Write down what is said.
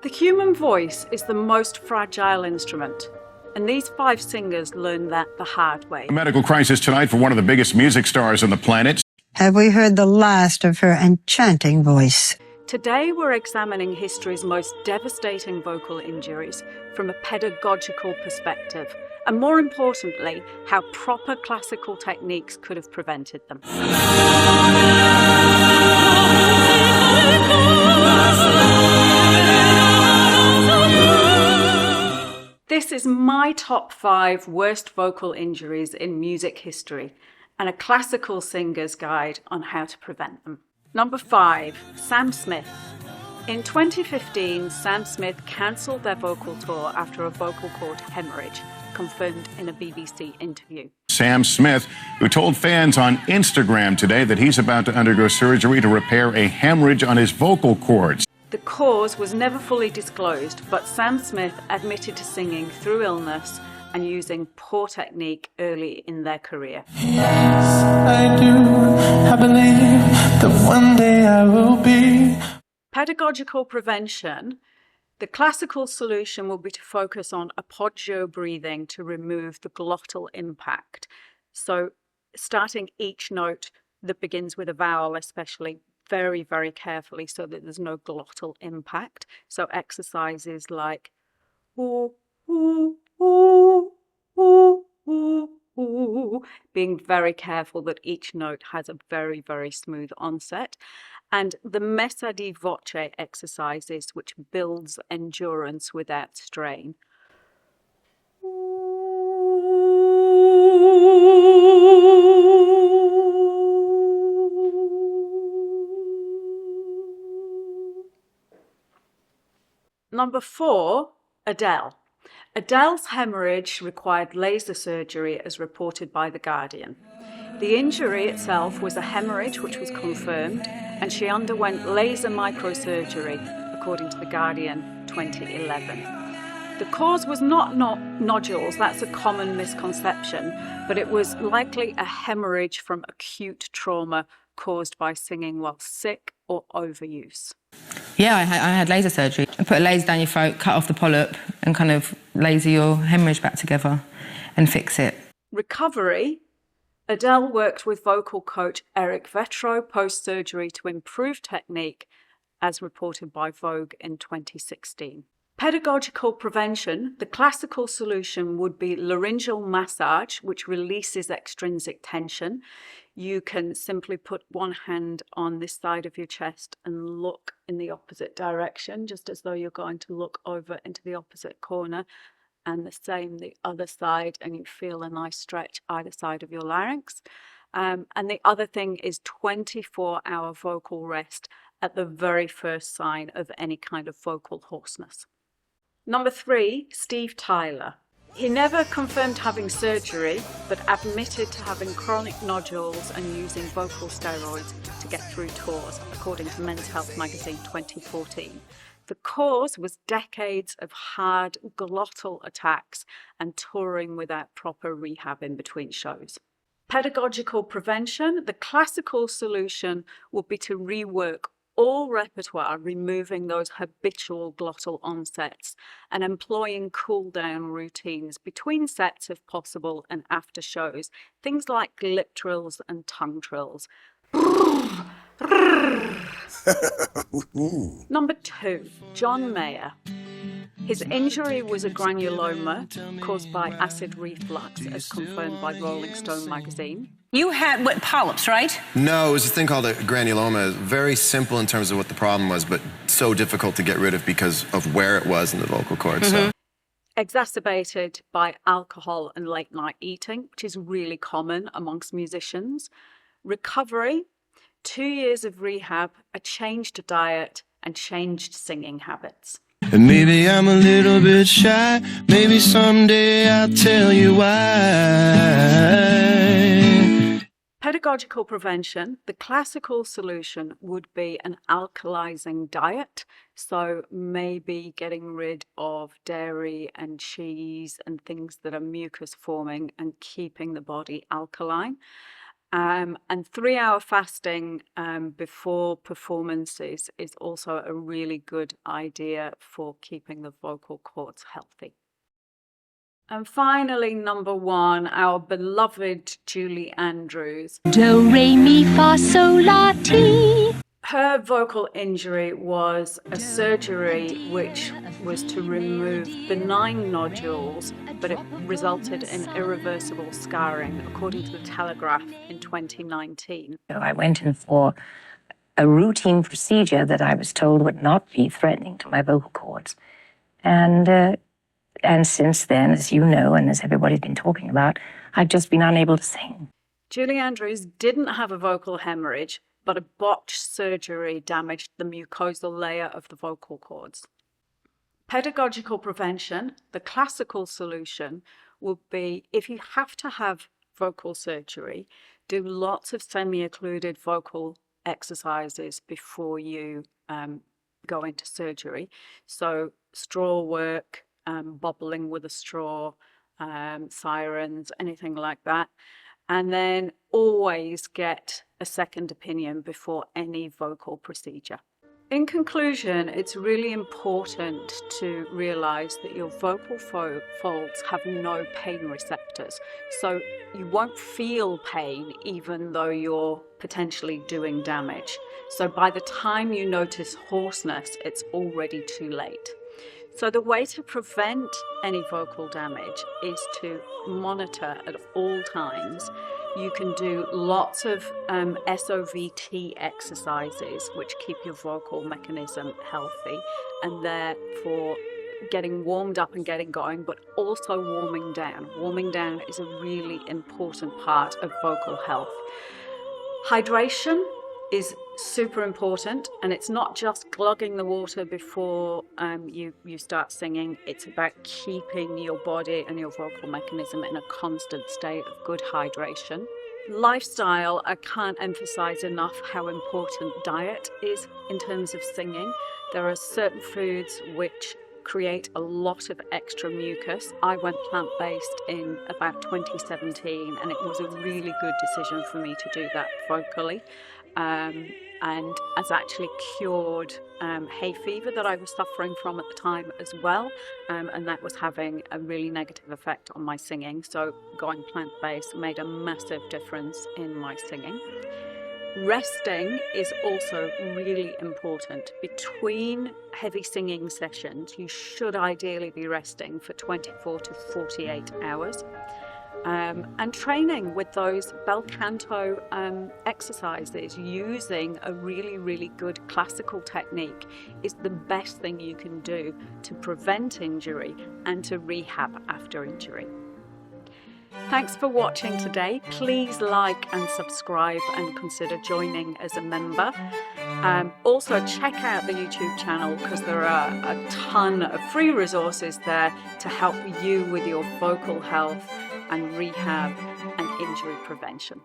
The human voice is the most fragile instrument, and these 5 singers learned that the hard way. A medical crisis tonight for one of the biggest music stars on the planet. Have we heard the last of her enchanting voice? Today we're examining history's most devastating vocal injuries from a pedagogical perspective, and more importantly, how proper classical techniques could have prevented them. This is my top 5 worst vocal injuries in music history and a classical singer's guide on how to prevent them. Number 5, Sam Smith. In 2015, Sam Smith cancelled their vocal tour after a vocal cord hemorrhage, confirmed in a BBC interview. Sam Smith, who told fans on Instagram today that he's about to undergo surgery to repair a hemorrhage on his vocal cords. The cause was never fully disclosed, but Sam Smith admitted to singing through illness and using poor technique early in their career. Yes, I do. I believe that one day I will be. Pedagogical prevention. The classical solution will be to focus on appoggio breathing to remove the glottal impact. So starting each note that begins with a vowel, especially very, very carefully so that there's no glottal impact. So exercises like ooh, ooh, ooh, ooh, ooh, ooh, being very careful that each note has a very, very smooth onset. And the messa di voce exercises, which builds endurance without strain. Number 4, Adele. Adele's hemorrhage required laser surgery as reported by The Guardian. The injury itself was a hemorrhage which was confirmed, and she underwent laser microsurgery, according to The Guardian 2011. The cause was not nodules, that's a common misconception, but it was likely a hemorrhage from acute trauma caused by singing while sick or overuse. Yeah, I had laser surgery. I put a laser down your throat, cut off the polyp and kind of laser your hemorrhage back together and fix it. Recovery. Adele worked with vocal coach Eric Vetro post-surgery to improve technique, as reported by Vogue in 2016. Pedagogical prevention. The classical solution would be laryngeal massage, which releases extrinsic tension. You can simply put one hand on this side of your chest and look in the opposite direction, just as though you're going to look over into the opposite corner, and the same the other side, and you feel a nice stretch either side of your larynx. And the other thing is 24-hour vocal rest at the very first sign of any kind of vocal hoarseness. Number 3, Steve Tyler. He never confirmed having surgery, but admitted to having chronic nodules and using vocal steroids to get through tours, according to Men's Health magazine 2014. The cause was decades of hard glottal attacks and touring without proper rehab in between shows. Pedagogical prevention. The classical solution would be to rework all repertoire, removing those habitual glottal onsets and employing cool-down routines between sets if possible and after shows. Things like lip trills and tongue trills. Number 2, John Mayer. His injury was a granuloma caused by acid reflux, as confirmed by Rolling Stone magazine. You had polyps, right? No, it was a thing called a granuloma. Very simple in terms of what the problem was, but so difficult to get rid of because of where it was in the vocal cords. So. Exacerbated by alcohol and late night eating, which is really common amongst musicians. Recovery, 2 years of rehab, a changed diet, and changed singing habits. And maybe I'm a little bit shy. Maybe someday I'll tell you why. Pedagogical prevention. The classical solution would be an alkalizing diet. So maybe getting rid of dairy and cheese and things that are mucus forming and keeping the body alkaline. And 3-hour fasting before performances is also a really good idea for keeping the vocal cords healthy. And finally, number 1, our beloved Julie Andrews. Do, re, mi, fa, sol, la, ti. Her vocal injury was a surgery which was to remove benign nodules, but it resulted in irreversible scarring, according to the Telegraph in 2019. So I went in for a routine procedure that I was told would not be threatening to my vocal cords. And since then, as you know, and as everybody's been talking about, I've just been unable to sing. Julie Andrews didn't have a vocal hemorrhage, but a botched surgery damaged the mucosal layer of the vocal cords. Pedagogical prevention, the classical solution, would be, if you have to have vocal surgery, do lots of semi-occluded vocal exercises before you go into surgery. So straw work, bobbling with a straw, sirens, anything like that. And then always get a second opinion before any vocal procedure. In conclusion, it's really important to realize that your vocal folds have no pain receptors. So you won't feel pain even though you're potentially doing damage. So by the time you notice hoarseness, it's already too late. So the way to prevent any vocal damage is to monitor at all times. You can do lots of SOVT exercises, which keep your vocal mechanism healthy, and therefore getting warmed up and getting going, but also warming down. Warming down is a really important part of vocal health. Hydration is super important, and it's not just glugging the water before you start singing. It's about keeping your body and your vocal mechanism in a constant state of good hydration. Lifestyle, I can't emphasize enough how important diet is in terms of singing. There are certain foods which create a lot of extra mucus. I went plant-based in about 2017, and it was a really good decision for me to do that vocally. And has actually cured hay fever that I was suffering from at the time as well, and that was having a really negative effect on my singing. So going plant-based made a massive difference in my singing. Resting is also really important. Between heavy singing sessions, you should ideally be resting for 24 to 48 hours. And training with those bel canto exercises using a really, really good classical technique is the best thing you can do to prevent injury and to rehab after injury. Thanks for watching today. Please like and subscribe and consider joining as a member. Also check out the YouTube channel, because there are a ton of free resources there to help you with your vocal health and rehab and injury prevention.